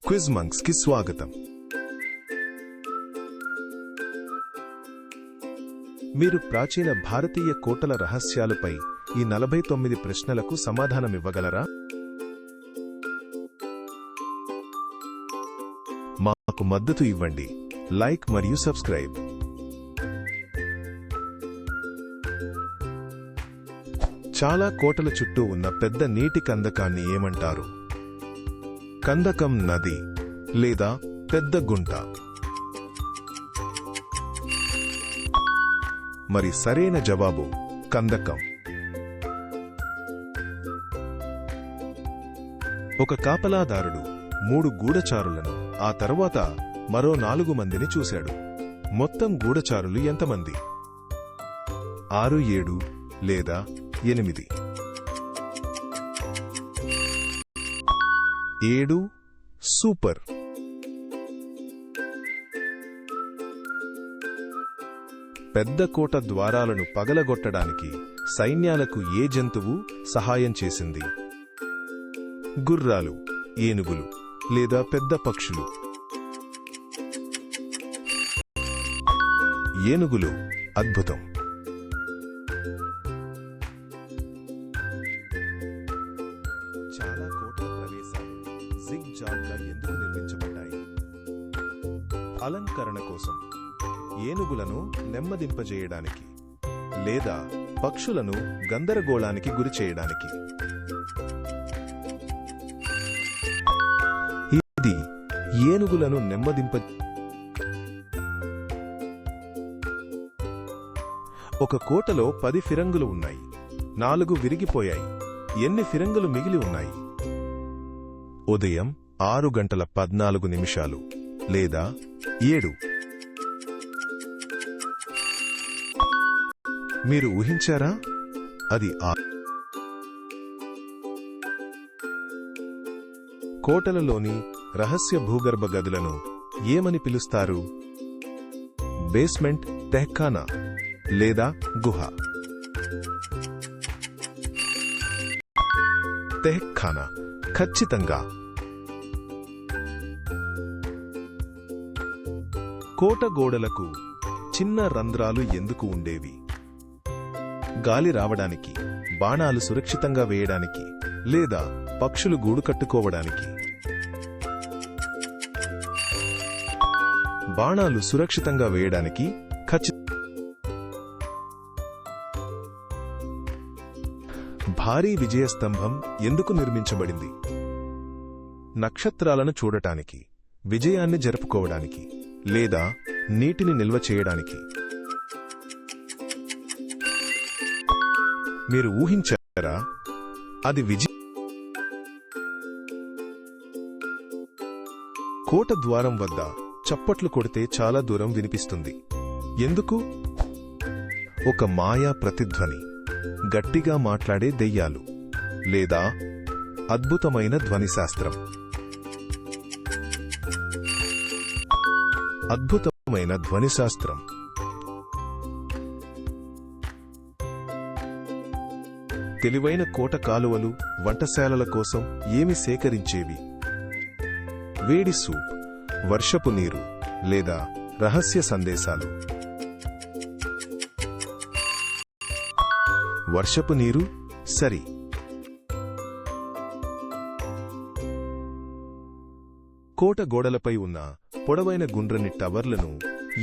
Quiz monks కి స్వాగతం. మీరు ప్రాచీన భారతీయ కోటల రహస్యాలపై ఈ 49 ప్రశ్నలకు సమాధానమివ్వగలరా? మాకు మద్దతు ఇవ్వండి. లైక్ మరియు సబ్స్క్రైబ్. చాలా కోటల చుట్టూ ఉన్న పెద్ద నీటి కందకాన్ని ఏమంటారు? కందకం, నది లేదా పెద్ద గుంట? మరి సరైన జవాబు కందకం. ఒక కాపలాదారుడు 3 గూఢచారులను, ఆ తరువాత మరో 4 మందిని చూశాడు. మొత్తం గూఢచారులు ఎంతమంది? 6, 7 లేదా 8? 7. సూపర్. పెద్ద కోట ద్వారాలను పగలగొట్టడానికి సైన్యాలకు ఏ జంతువు సహాయం చేసింది? గుర్రాలు, ఏనుగులు లేదా పెద్ద పక్షులు? ఏనుగులు. అద్భుతం. చాలా కోటల ప్రవేశాలు జిగ్-జాగ్గా ఎందుకు నిర్మించబడ్డాయి? అలంకరణ కోసం, ఏనుగులను నెమ్మదింపజేయడానికి లేదా పక్షులను గందరగోళానికి గురిచేయడానికి? ఇది ఏనుగులను ఒక కోటలో 10 ఫిరంగులు ఉన్నాయి. 4 విరిగిపోయాయి. ఎన్ని ఫిరంగులు మిగిలి ఉన్నాయి? ఉదయం 6:14 లేదా 7? మీరు ఊహించారా? అది కోటలలోని రహస్య భూగర్భ గదులను ఏమని పిలుస్తారు? బేస్మెంట్, తెహ్ఖానా లేదా గుహ? తెహ్ఖానా. ఖచ్చితంగా. కోట గోడలకు చిన్న రంధ్రాలు ఎందుకు ఉండేవి? గాలి రావడానికి, బాణాలు సురక్షితంగా వేయడానికి లేదా పక్షులు గూడు కట్టుకోవడానికి? బాణాలు సురక్షితంగా వేయడానికి. భారీ విజయస్తంభం ఎందుకు నిర్మించబడింది? నక్షత్రాలను చూడటానికి, విజయాన్ని జరుపుకోవడానికి లేదా నీటిని నిల్వ చేయడానికి? మీరు ఊహించారా? అది కోట ద్వారం వద్ద చప్పట్లు కొడితే చాలా దూరం వినిపిస్తుంది. ఎందుకు? ఒక మాయా ప్రతిధ్వని, గట్టిగా మాట్లాడే దెయ్యాలు లేదా అద్భుతమైన ధ్వనిశాస్త్రం? అద్భుతమైన ధ్వనిశాస్త్రం. తెలివైన కోట కాలువలు వంటశాలల కోసం ఏమి సేకరించేవి? వేడి సూప్, వర్షపు నీరు లేదా రహస్య సందేశాలు? వర్షపు నీరు సరి. కోట గోడలపై ఉన్న పొడవైన గుండ్రని టవర్లను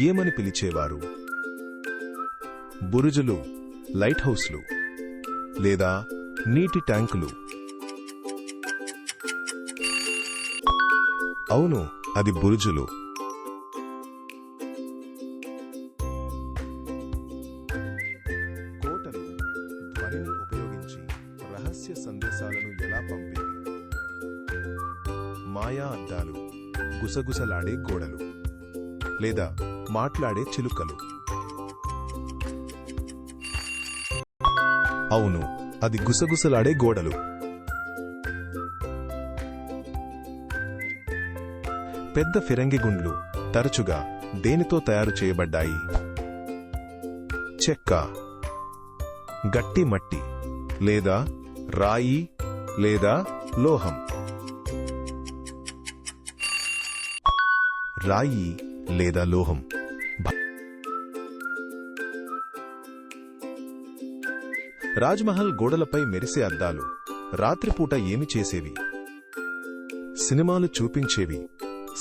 ఏమని పిలిచేవారు? బురుజులు, లైట్ హౌస్లు లేదా నీటి ట్యాంకులు? అవును, అది బురుజులు. కోటలు ధ్వనిని ఉపయోగించి రహస్య సందేశాలను ఎలా పంపేవి? మాయా అద్దాలు, గుసగుసలాడే గోడలు లేదా మాట్లాడే చిలుకలు? అవును, అది గుసగుసలాడే గోడలు. పెద్ద ఫిరంగి గుండ్లు తరచుగా దేనితో తయారు చేయబడ్డాయి? చెక్క, గట్టి మట్టి లేదా రాయి లేదా లోహం? రాయి లేదా లోహం. రాజ్మహల్ గోడలపై మెరిసే అద్దాలు రాత్రిపూట ఏమి చేసేవి? సినిమాలు చూపించేవి,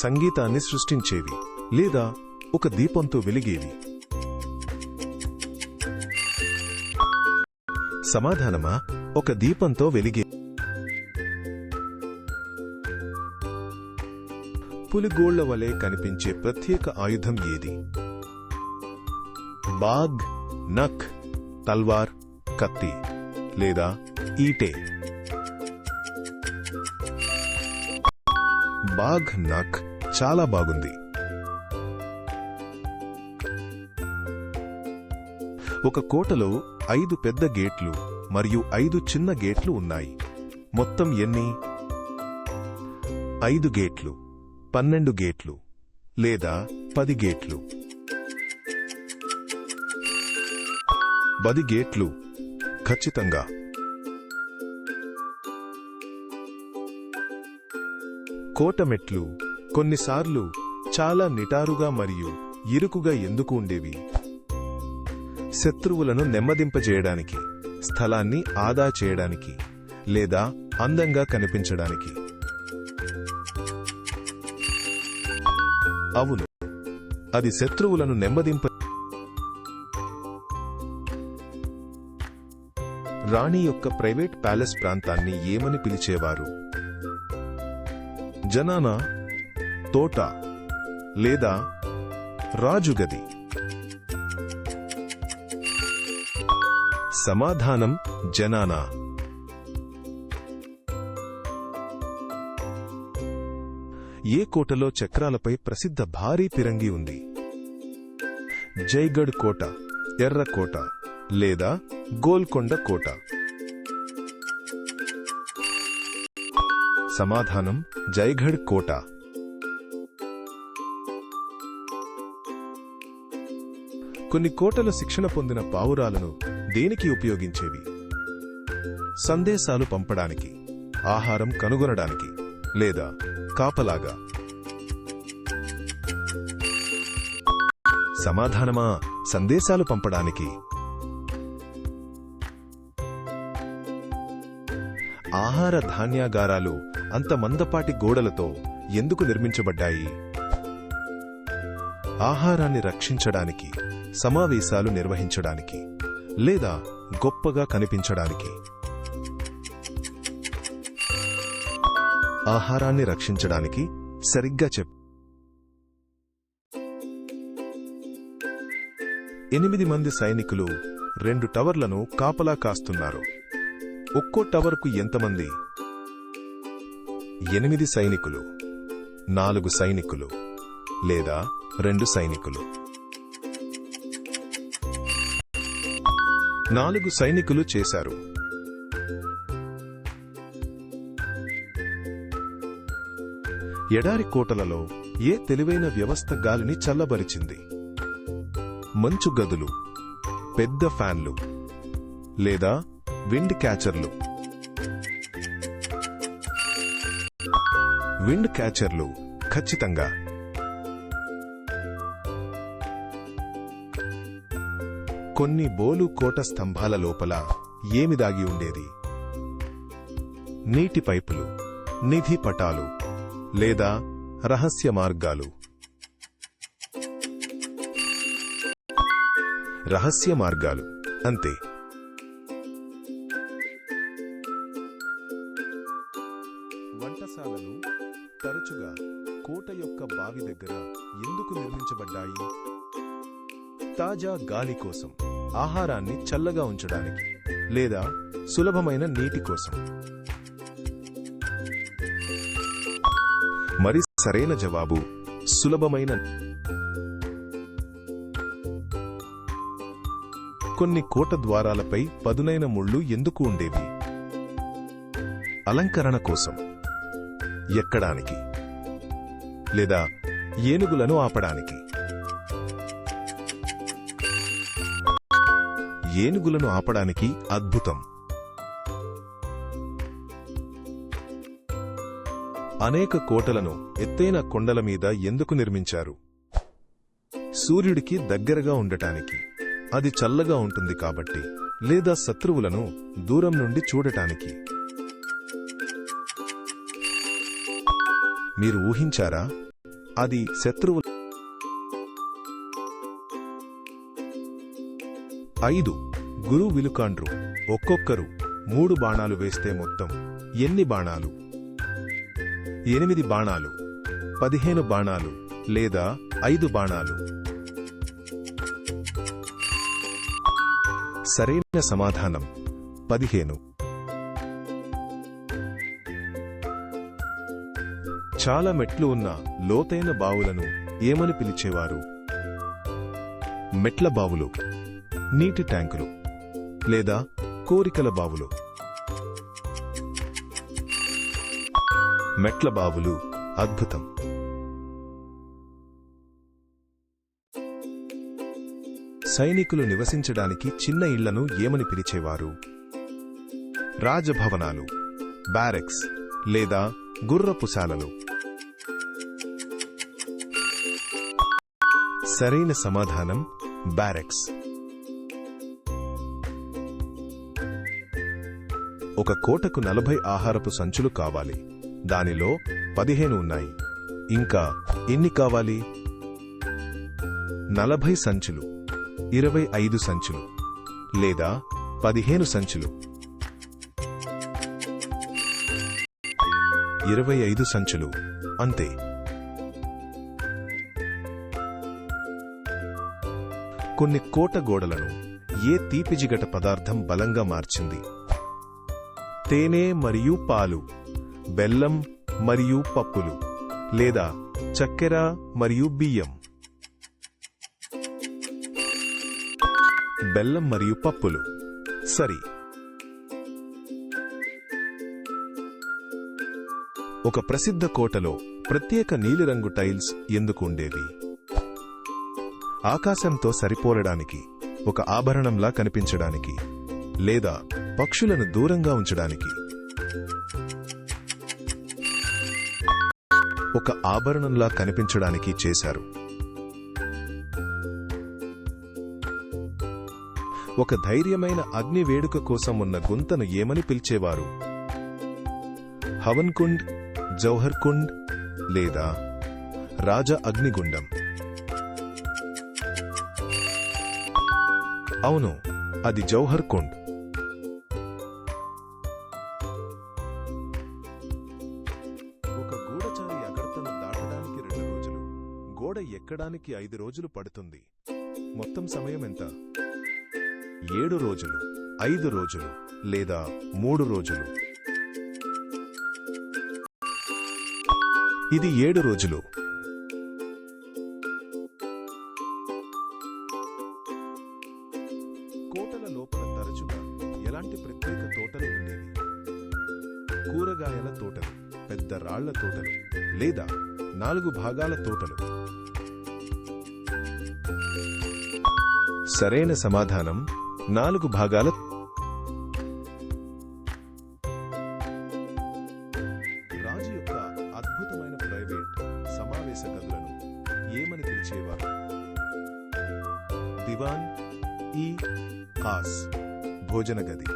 సంగీతాన్ని సృష్టించేవి, లేదా ఒక దీపంతో వెలిగేవి? సమాధానమా, ఒక దీపంతో వెలిగే. పులిగోళ్ల వలె కనిపించే ప్రత్యేక ఆయుధం ఏది? బాగ్, నక్, తల్వార్, కత్తి లేదా ఈటె? బాగ్ నక్ చాలా బాగుంది. ఒక కోటలో 5 పెద్ద గేట్లు మరియు 5 చిన్న గేట్లు ఉన్నాయి. మొత్తం ఎన్ని? 5 గేట్లు, 12 గేట్లు లేదా 10 గేట్లు? 10 గేట్లు ఖచ్చితంగా. కోట మెట్లు కొన్నిసార్లు చాలా నిటారుగా మరియు ఇరుకుగా ఎందుకు ఉండేవి? శత్రువులను నెమ్మదింపజేయడానికి, స్థలాన్ని ఆదా చేయడానికి, లేదా అందంగా కనిపించడానికి? అవును, అది శత్రువులను నెమ్మదింప. రాణి యొక్క ప్రైవేట్ ప్యాలెస్ ప్రాంతాన్ని ఏమని పిలిచేవారు? జనానా, తోట లేదా రాజుగది? సమాధానం జనానా. ఏ కోటలో చక్రాలపై ప్రసిద్ధ భారీ పిరంగి ఉంది? జైగఢ్ కోట, ఎర్రకోట లేదా గోల్కొండ కోట? సమాధానం జైగఢ్ కోట. కొన్ని కోటలు శిక్షణ పొందిన పావురాలను దేనికి ఉపయోగించేవి? సందేశాలు పంపడానికి, ఆహారం కనుగొనడానికి లేదా కాపలాగా? సమాధానమా, సందేశాలు పంపడానికి. ఆహార ధాన్యాగారాలు అంత మందపాటి గోడలతో ఎందుకు నిర్మించబడ్డాయి? ఆహారాన్ని రక్షించడానికి, సమావేశాలు నిర్వహించడానికి లేదా గొప్పగా కనిపించడానికి? ఆహారాన్ని రక్షించడానికి. సరిగ్గా చెప్పు. 8 మంది సైనికులు 2 టవర్లను కాపలా కాస్తున్నారు. ఒక్కో టవర్కు ఎంతమంది? 8 సైనికులు, 4 సైనికులు లేదా 2 సైనికులు? 4 సైనికులు చేశారు. ఎడారి కోటలలో ఏ తెలివైన వ్యవస్థ గాలిని చల్లబరిచింది? మంచు గదులు, పెద్ద ఫ్యాన్లు లేదా విండ్ క్యాచర్లు? విండ్ క్యాచర్లు ఖచ్చితంగా. కొన్ని బోలు కోట స్తంభాల లోపల ఏమి దాగి ఉండేది? నీటి పైపులు, నిధి పటాలు లేదా రహస్య మార్గాలు? రహస్య మార్గాలు అంతే. వంటశాలలు తరచుగా కోట యొక్క బావి దగ్గర ఎందుకు నిర్మించబడ్డాయి? తాజా గాలి కోసం, ఆహారాన్ని చల్లగా ఉంచడానికి లేదా సులభమైన నీటి కోసం? మరి సరైన జవాబు సులభమైన. కొన్ని కోట ద్వారాలపై పదునైన ముళ్ళు ఎందుకు ఉండేవి? అలంకరణ కోసం, ఎక్కడానికి లేదా ఏనుగులను ఆపడానికి? ఏనుగులను ఆపడానికి. అద్భుతం. అనేక కోటలను ఎత్తైన కొండల మీద ఎందుకు నిర్మించారు? సూర్యుడికి దగ్గరగా ఉండటానికి, అది చల్లగా ఉంటుంది కాబట్టి, లేదా శత్రువులను దూరం నుండి చూడటానికి. మీరు ఊహించారా? అది శత్రువు. 5 గురు విలుకాండ్రు ఒక్కొక్కరు 3 బాణాలు వేస్తే మొత్తం ఎన్ని బాణాలు? 8 బాణాలు, 15 బాణాలు లేదా 5 బాణాలు? సరైన సమాధానం 15. చాలా మెట్లు ఉన్న లోతైన బావులను ఏమని పిలిచేవారు? మెట్ల బావులు, నీటి ట్యాంకులు లేదా కోరికల బావులు? మెట్ల బావులు. అద్భుతం. సైనికులు నివసించడానికి చిన్న ఇళ్లను ఏమని పిలిచేవారు? రాజభవనాలు, బ్యారెక్స్ లేదా గుర్రపుశాలలు? సరైన సమాధానం బ్యారెక్స్. ఒక కోటకు 40 ఆహారపు సంచులు కావాలి. దానిలో 15 ఉన్నాయి. ఇంకా ఎన్ని కావాలి? 40 సంచులు, 25 సంచులు లేదా 15 సంచులు? 25 సంచులు. అంతే. కొన్ని కోట గోడలను ఏ తీపిజిగట పదార్థం బలంగా మార్చింది? తేనె మరియు పాలు, బెల్లం మరియు పప్పులు లేదా చక్కెర మరియు బియ్యం? బెల్లం మరియు పప్పులు. సరి. ఒక ప్రసిద్ధ కోటలో ప్రత్యేక నీలిరంగు టైల్స్ ఎందుకు ఉండేవి? ఆకాశంతో సరిపోలడానికి, ఒక ఆభరణంలా కనిపించడానికి లేదా పక్షులను దూరంగా ఉంచడానికి? ఒక ఆభరణంలా కనిపించడానికి చేశారు. ఒక ధైర్యమైన అగ్ని వేడుక కోసం ఉన్న గుంతను ఏమని పిలిచేవారు? హవన్ కుండ్, జౌహర్ కుండ్ లేదా రాజ అగ్నిగుండం? అవును, అది జౌహర్ కుండ్. ఒక గూఢచారి అగర్తను దాటడానికి 2 రోజులు, గోడ ఎక్కడానికి 5 రోజులు పడుతుంది. మొత్తం సమయం ఎంత? 7 రోజులు, 5 రోజులు లేదా 3 రోజులు? ఇది 7 రోజులు. కోటల లోపల తరచుగా ఎలాంటి ప్రత్యేక తోటలు ఉండేవి? కూరగాయల తోటలు, పెద్ద రాళ్ల తోటలు లేదా 4 భాగాల తోటలు? సరైన సమాధానం 4 భాగాల. రాజు యొక్క అద్భుతమైన ప్రైవేట్ సమావేశ గదులను ఏమని పిలిచేవారు? దివాన్ ఈ ఖాస్, భోజన గది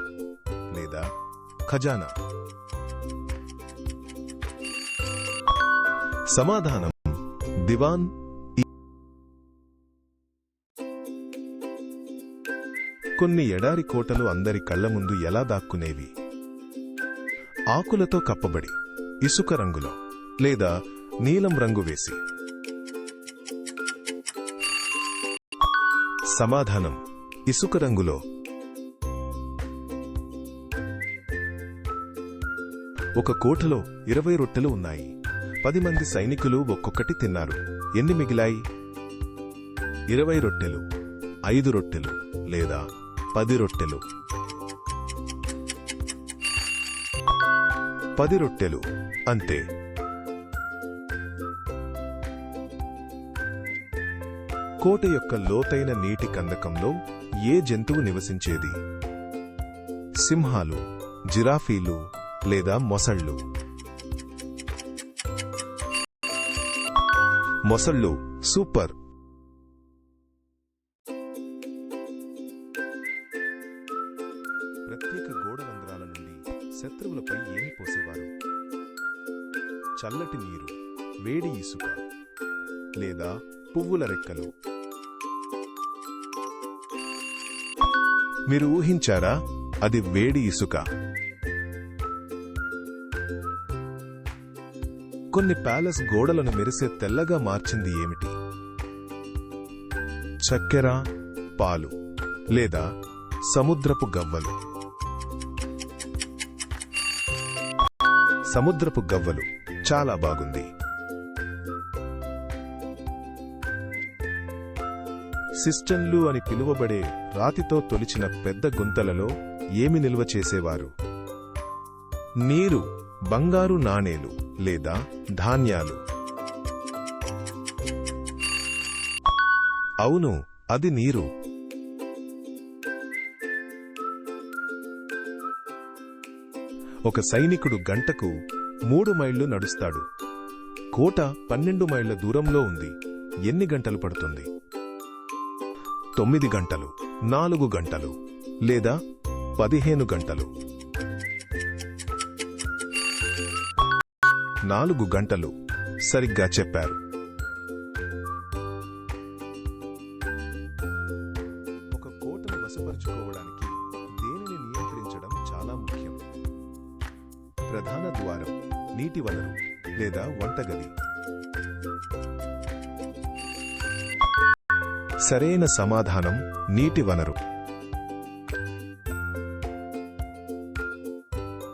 లేదా ఖజానా? సమాధానం దివాన్. కొన్ని ఎడారి కోటలు అందరి కళ్ల ముందు ఎలా దాక్కునేవి? ఆకులతో కప్పబడి, ఇసుక రంగులో లేదా నీలం రంగు వేసి? సమాధానం ఇసుక రంగులో. ఒక కోటలో 20 రొట్టెలు ఉన్నాయి. 10 మంది సైనికులు ఒక్కొక్కటి తిన్నారు. ఎన్ని మిగిలాయి? 20 రొట్టెలు, 5 రొట్టెలు లేదా 10 రొట్టెలు? 10 రొట్టెలు. అంతే. కోట యొక్క లోతైన నీటి కందకంలో ఏ జంతువు నివసించేది? సింహాలు, జిరాఫీలు లేదా మొసళ్ళు? మొసళ్ళు సూపర్. ప్రత్యేక గోడ రంధ్రాల నుండి శత్రువులపై ఏమి పోసేవారు? చల్లటి నీరు, వేడి ఇసుక లేదా పువ్వుల రెక్కలు. మీరు ఊహించారా? అది వేడి ఇసుక. కొన్ని ప్యాలెస్ గోడలను మెరిసే తెల్లగా మార్చింది ఏమిటి? చక్కెర, పాలు లేదా సముద్రపు గవ్వలు. సముద్రపు గవ్వలు చాలా బాగుంది. సిస్టన్లు అని పిలువబడే రాతితో తొలిచిన పెద్ద గుంతలలో ఏమి నిల్వ చేసేవారు? నీరు, బంగారు నాణేలు లేదా ధాన్యాలు. అవును, అది నీరు. ఒక సైనికుడు గంటకు 3 మైళ్లు నడుస్తాడు. కోట 12 మైళ్ల దూరంలో ఉంది. ఎన్ని గంటలు పడుతుంది? 9 గంటలు, 4 గంటలు లేదా 15 గంటలు? 4 గంటలు సరిగ్గా చెప్పారు. ఒక కోటను వశపరుచుకోవడానికి దేనిని నియంత్రించడం చాలా ముఖ్యం? ప్రధాన ద్వారం, నీటి వనరు లేదా వంటగది? సరైన సమాధానం నీటి వనరు.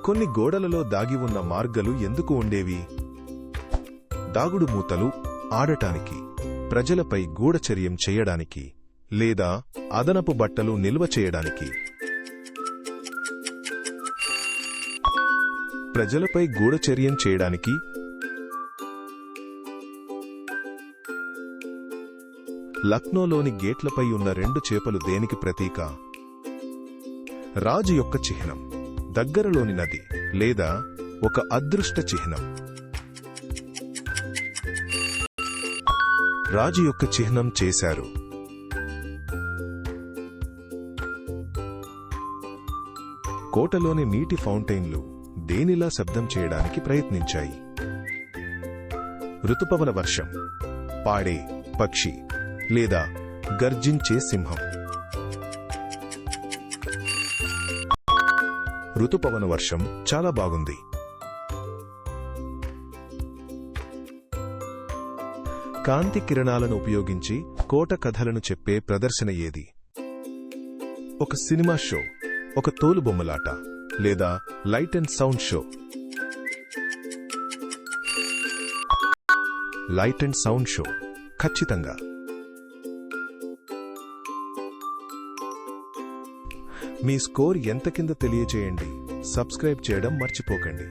కొన్ని గోడలలో దాగి ఉన్న మార్గలు ఎందుకు ఉండేవి? దాగుడు మూతలు ఆడటానికి, ప్రజలపై గూఢచర్యం చేయడానికి లేదా అదనపు బట్టలు నిల్వ చేయడానికి. ప్రజలపై గూఢచర్యం చేయడానికి. లక్నోలోని గేట్లపై ఉన్న 2 చేపలు దేనికి ప్రతీక? రాజు యొక్క చిహ్నం, దగ్గరలోని నది లేదా ఒక అదృష్ట చిహ్నం? రాజు యొక్క చిహ్నం చేశారు. కోటలోని నీటి ఫౌంటైన్లు దేనిలా శబ్దం చేయడానికి ప్రయత్నించాయి? ఋతుపవన వర్షం, పాడే పక్షి లేదా గర్జించే సింహం? ఋతుపవన వర్షం చాలా బాగుంది. కాంతి కిరణాలను ఉపయోగించి కోట కథలను చెప్పే ప్రదర్శన ఏది? ఒక సినిమా షో, ఒక తోలుబొమ్మలాట లేదా light and sound show? Light and sound show ఖచ్చితంగా. మీ స్కోర్ ఎంత కింద తెలియచేయండి. సబ్స్క్రైబ్ చేయడం మర్చిపోకండి.